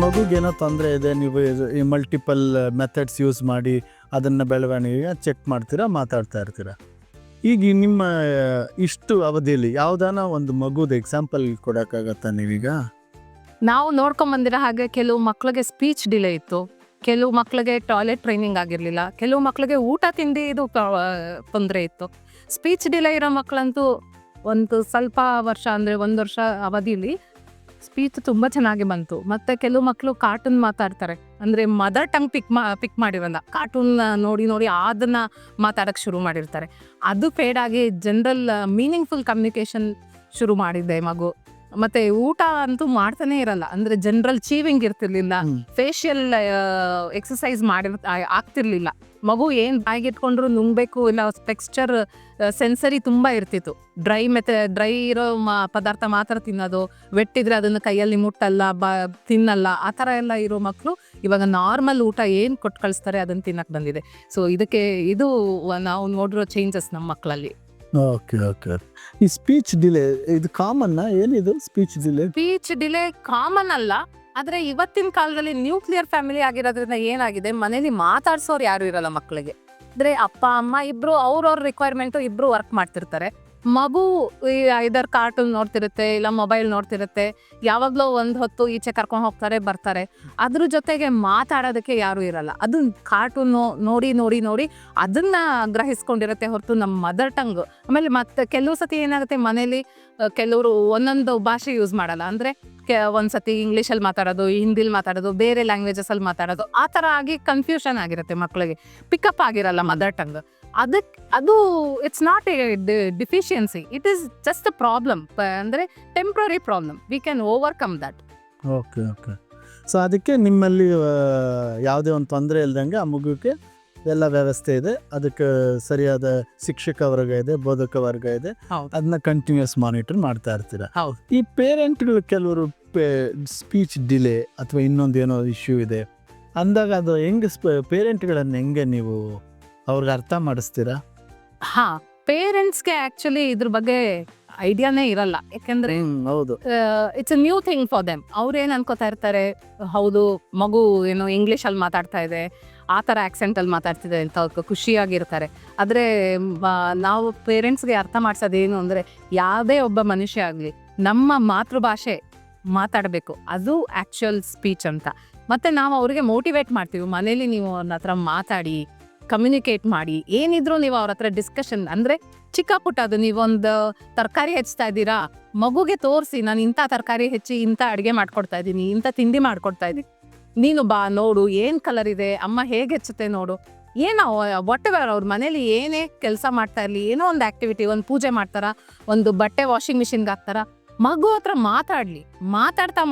ಮಗುಗೇನೋ ತೊಂದರೆ ಇದೆ, ನೀವು ಈ ಮಲ್ಟಿಪಲ್ ಮೆಥಡ್ಸ್ ಯೂಸ್ ಮಾಡಿ ಅದನ್ನು ಬೆಳವಣಿಗೆ ಚೆಕ್ ಮಾಡ್ತೀರಾ, ಮಾತಾಡ್ತಾ ಇರ್ತೀರಾ. ಈಗ ನಿಮ್ಮ ಇಷ್ಟು ಅವಧಿಯಲ್ಲಿ ಯಾವುದಾನ ಒಂದು ಮಗುದ ಎಕ್ಸಾಂಪಲ್ ಕೊಡೋಕ್ಕಾಗತ್ತಾ ನೀವೀಗ? ನಾವು ನೋಡ್ಕೊಂಬಂದಿರೋ ಹಾಗೆ ಕೆಲವು ಮಕ್ಳಿಗೆ ಸ್ಪೀಚ್ ಡಿಲೇ ಇತ್ತು, ಕೆಲವು ಮಕ್ಳಿಗೆ ಟಾಯ್ಲೆಟ್ ಟ್ರೈನಿಂಗ್ ಆಗಿರಲಿಲ್ಲ, ಕೆಲವು ಮಕ್ಳಿಗೆ ಊಟ ತಿಂಡಿ ಇದು ತೊಂದರೆ ಇತ್ತು. ಸ್ಪೀಚ್ ಡಿಲೇ ಇರೋ ಮಕ್ಕಳಂತೂ ಒಂದು ಸ್ವಲ್ಪ ವರ್ಷ ಅಂದರೆ 1 ವರ್ಷ ಅವಧಿಲಿ ಸ್ಪೀಚ್ ತುಂಬ ಚೆನ್ನಾಗಿ ಬಂತು. ಮತ್ತು ಕೆಲವು ಮಕ್ಕಳು ಕಾರ್ಟೂನ್ ಮಾತಾಡ್ತಾರೆ, ಅಂದರೆ ಮದರ್ ಟಂಗ್ ಪಿಕ್ ಮಾಡಿರಲ್ಲ, ಕಾರ್ಟೂನ್ ನೋಡಿ ನೋಡಿ ಅದನ್ನು ಮಾತಾಡೋಕ್ಕೆ ಶುರು ಮಾಡಿರ್ತಾರೆ. ಅದು ಫೇಡ್ ಆಗಿ ಜನರಲ್ ಮೀನಿಂಗ್ಫುಲ್ ಕಮ್ಯುನಿಕೇಷನ್ ಶುರು ಮಾಡಿದ್ದೆ ಮಗು. ಮತ್ತು ಊಟ ಅಂತೂ ಮಾಡ್ತಾನೆ ಇರಲ್ಲ, ಅಂದರೆ ಜನರಲ್ ಚೀವಿಂಗ್ ಇರ್ತಿರ್ಲಿಲ್ಲ, ಫೇಶಿಯಲ್ ಎಕ್ಸಸೈಸ್ ಆಗ್ತಿರ್ಲಿಲ್ಲ. ಮಗು ಏನು ಬಾಯಿಗೆ ಇಟ್ಕೊಂಡ್ರು ನುಂಗಬೇಕು, ಇಲ್ಲ ಟೆಕ್ಸ್ಚರ್ ಸೆನ್ಸರಿ ತುಂಬ ಇರ್ತಿತ್ತು. ಡ್ರೈ ಇರೋ ಪದಾರ್ಥ ಮಾತ್ರ ತಿನ್ನೋದು, ವೆಟ್ಟಿದ್ರೆ ಅದನ್ನು ಕೈಯಲ್ಲಿ ಮುಟ್ಟಲ್ಲ, ತಿನ್ನಲ್ಲ, ಆ ಥರ ಎಲ್ಲ ಇರೋ ಮಕ್ಕಳು ಇವಾಗ ನಾರ್ಮಲ್ ಊಟ ಏನು ಕೊಟ್ಟು ಕಳಿಸ್ತಾರೆ ಅದನ್ನು ತಿನ್ನಕ್ಕೆ ಬಂದಿದೆ. ಸೊ ಇದು ನಾವು ನೋಡಿರೋ ಚೇಂಜಸ್ ನಮ್ಮ ಮಕ್ಕಳಲ್ಲಿ. Okay okay. ಈ ಸ್ಪೀಚ್ ಡಿಲೇ ಇದು ಕಾಮನ್ನ? ಏನಿದು ಸ್ಪೀಚ್ ಡಿಲೇ ಕಾಮನ್ ಅಲ್ಲ, ಆದರೆ ಇವತ್ತಿನ ಕಾಲದಲ್ಲಿ ನ್ಯೂಕ್ಲಿಯರ್ ಫ್ಯಾಮಿಲಿ ಆಗಿರೋದ್ರಿಂದ ಏನಾಗಿದೆ, ಮನೇಲಿ ಮಾತಾಡ್ಸೋರು ಯಾರು ಇರಲ್ಲ ಮಕ್ಕಳಿಗೆ. ಅಂದರೆ ಅಪ್ಪ ಅಮ್ಮ ಇಬ್ರು ಅವ್ರವ್ರ ರಿಕ್ವೈರ್ಮೆಂಟು ಇಬ್ರು ವರ್ಕ್ ಮಾಡ್ತಿರ್ತಾರೆ. ಮಗು ಐದರ್ ಕಾರ್ಟೂನ್ ನೋಡ್ತಿರುತ್ತೆ, ಇಲ್ಲ ಮೊಬೈಲ್ ನೋಡ್ತಿರುತ್ತೆ, ಯಾವಾಗಲೂ ಒಂದು ಹೊತ್ತು ಈಚೆ ಕರ್ಕೊಂಡು ಹೋಗ್ತಾರೆ ಬರ್ತಾರೆ. ಅದ್ರ ಜೊತೆಗೆ ಮಾತಾಡೋದಕ್ಕೆ ಯಾರೂ ಇರಲ್ಲ. ಅದು ಕಾರ್ಟೂನು ನೋಡಿ ನೋಡಿ ನೋಡಿ ಅದನ್ನು ಗ್ರಹಿಸ್ಕೊಂಡಿರುತ್ತೆ ಹೊರತು ನಮ್ಮ ಮದರ್ ಟಂಗ್. ಆಮೇಲೆ ಮತ್ತೆ ಕೆಲವು ಸತಿ ಏನಾಗುತ್ತೆ, ಮನೇಲಿ ಕೆಲವರು ಒಂದೊಂದು ಭಾಷೆ ಯೂಸ್ ಮಾಡಲ್ಲ, ಅಂದರೆ ಒಂದ್ಸತಿ ಇಂಗ್ಲೀಷಲ್ಲಿ ಮಾತಾಡೋದು, ಹಿಂದಿಲಿ ಮಾತಾಡೋದು, ಬೇರೆ ಲ್ಯಾಂಗ್ವೇಜಸಲ್ಲಿ ಮಾತಾಡೋದು, ಆ ಥರ ಆಗಿ ಕನ್ಫ್ಯೂಷನ್ ಆಗಿರುತ್ತೆ ಮಕ್ಕಳಿಗೆ, ಪಿಕಪ್ ಆಗಿರಲ್ಲ ಮದರ್ ಟಂಗ್. ಅದು it's not a deficiency, it is just a problem, ಅಂದರೆ temporary problem. We can overcome that. Okay okay. So ಅದಕ್ಕೆ ನಿಮ್ಮಲ್ಲಿ ಯಾವುದೇ ಒಂದು ತೊಂದರೆ ಇಲ್ದಂಗೆ ಆ ಮಗುಕ್ಕೆ ಎಲ್ಲ ವ್ಯವಸ್ಥೆ ಇದೆ, ಅದಕ್ಕೆ ಸರಿಯಾದ ಶಿಕ್ಷಕ ವರ್ಗ ಇದೆ, ಬೋಧಕ ವರ್ಗ ಇದೆ, ಅದನ್ನ ಕಂಟಿನ್ಯೂಸ್ ಮಾನಿಟರ್ ಮಾಡ್ತಾ ಇರ್ತೀರಾ. ಈ ಪೇರೆಂಟ್ಗಳು ಕೆಲವರು ಸ್ಪೀಚ್ ಡಿಲೇ ಅಥವಾ ಇನ್ನೊಂದು ಏನೋ ಇಶ್ಯೂ ಇದೆ ಅಂದಾಗ ಅದು ಹೆಂಗೆ ಪೇರೆಂಟ್ಗಳನ್ನು ಹೆಂಗೆ ನೀವು ಅವ್ರಿಗೆ ಅರ್ಥ ಮಾಡಿಸ್ತೀರಾ? ಪೇರೆಂಟ್ಸ್ಗೆ ಆ್ಯಕ್ಚುಲಿ ಇದ್ರ ಬಗ್ಗೆ ಐಡಿಯಾನೇ ಇರಲ್ಲ, ಯಾಕೆಂದರೆ ಹೌದು, it's a new thing for them. ಅವ್ರೇನು ಅನ್ಕೋತಾ ಇರ್ತಾರೆ, ಹೌದು ಮಗು ಏನೋ ಇಂಗ್ಲೀಷಲ್ಲಿ ಮಾತಾಡ್ತಾ ಇದೆ, ಆ ಥರ ಆ್ಯಕ್ಸೆಂಟಲ್ಲಿ ಮಾತಾಡ್ತಿದೆ ಅಂತ ಖುಷಿಯಾಗಿರ್ತಾರೆ. ಆದರೆ ನಾವು ಪೇರೆಂಟ್ಸ್ಗೆ ಅರ್ಥ ಮಾಡಿಸೋದೇನು ಅಂದರೆ, ಯಾವುದೇ ಒಬ್ಬ ಮನುಷ್ಯ ಆಗಲಿ ನಮ್ಮ ಮಾತೃಭಾಷೆ ಮಾತಾಡಬೇಕು, ಅದು ಆ್ಯಕ್ಚುಯಲ್ ಸ್ಪೀಚ್ ಅಂತ. ಮತ್ತು ನಾವು ಅವ್ರಿಗೆ ಮೋಟಿವೇಟ್ ಮಾಡ್ತೀವಿ, ಮನೇಲಿ ನೀವು ಅವ್ರ ಹತ್ರ ಮಾತಾಡಿ, ಕಮ್ಯುನಿಕೇಟ್ ಮಾಡಿ, ಏನಿದ್ರು ನೀವು ಅವ್ರ ಹತ್ರ ಡಿಸ್ಕಷನ್, ಅಂದರೆ ಚಿಕ್ಕ ಪುಟ್ಟದು ನೀವೊಂದು ತರಕಾರಿ ಹೆಚ್ಚ್ತಾ ಇದ್ದೀರಾ, ಮಗುಗೆ ತೋರಿಸಿ, ನಾನು ಇಂಥ ತರಕಾರಿ ಹೆಚ್ಚಿ ಇಂಥ ಅಡುಗೆ ಮಾಡ್ಕೊಡ್ತಾ ಇದ್ದೀನಿ, ಇಂಥ ತಿಂಡಿ ಮಾಡ್ಕೊಡ್ತಾ ಇದ್ದೀನಿ, ನೀನು ಬಾ ನೋಡು ಏನು ಕಲರ್ ಇದೆ, ಅಮ್ಮ ಹೇಗೆ ಹೆಚ್ಚುತ್ತೆ ನೋಡು. ಏನೋ ವಾಟ್ ಎವರ್ ಅವ್ರ ಮನೇಲಿ ಏನೇ ಕೆಲಸ ಮಾಡ್ತಾ ಇರಲಿ, ಏನೋ ಒಂದು ಆ್ಯಕ್ಟಿವಿಟಿ, ಒಂದು ಪೂಜೆ ಮಾಡ್ತಾರ, ಒಂದು ಬಟ್ಟೆ ವಾಷಿಂಗ್ ಮಿಷಿನ್ಗೆ ಹಾಕ್ತಾರ, ಮಗು ಹತ್ರ ಮಾತಾಡಲಿ. ಮಾತಾಡ್ತಾ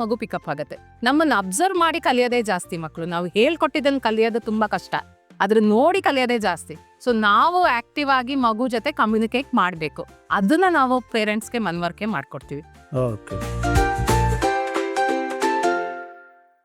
ಮಗು ಪಿಕಪ್ ಆಗುತ್ತೆ. ನಮ್ಮನ್ನು ಅಬ್ಸರ್ವ್ ಮಾಡಿ ಕಲಿಯೋದೇ ಜಾಸ್ತಿ ಮಕ್ಕಳು. ನಾವು ಹೇಳ್ಕೊಟ್ಟಿದ್ದನ್ನು ಕಲಿಯೋದು ತುಂಬ ಕಷ್ಟ, ಅದ್ರ ನೋಡಿ ಕಲಿಯೋದೇ ಜಾಸ್ತಿ. ಸೊ ನಾವು ಆಕ್ಟಿವ್ ಆಗಿ ಮಗು ಜೊತೆ ಕಮ್ಯುನಿಕೇಟ್ ಮಾಡಬೇಕು, ಅದನ್ನ ನಾವು ಪೇರೆಂಟ್ಸ್ಗೆ ಮನವರಿಕೆ ಮಾಡ್ಕೊಡ್ತೀವಿ. ಓಕೆ.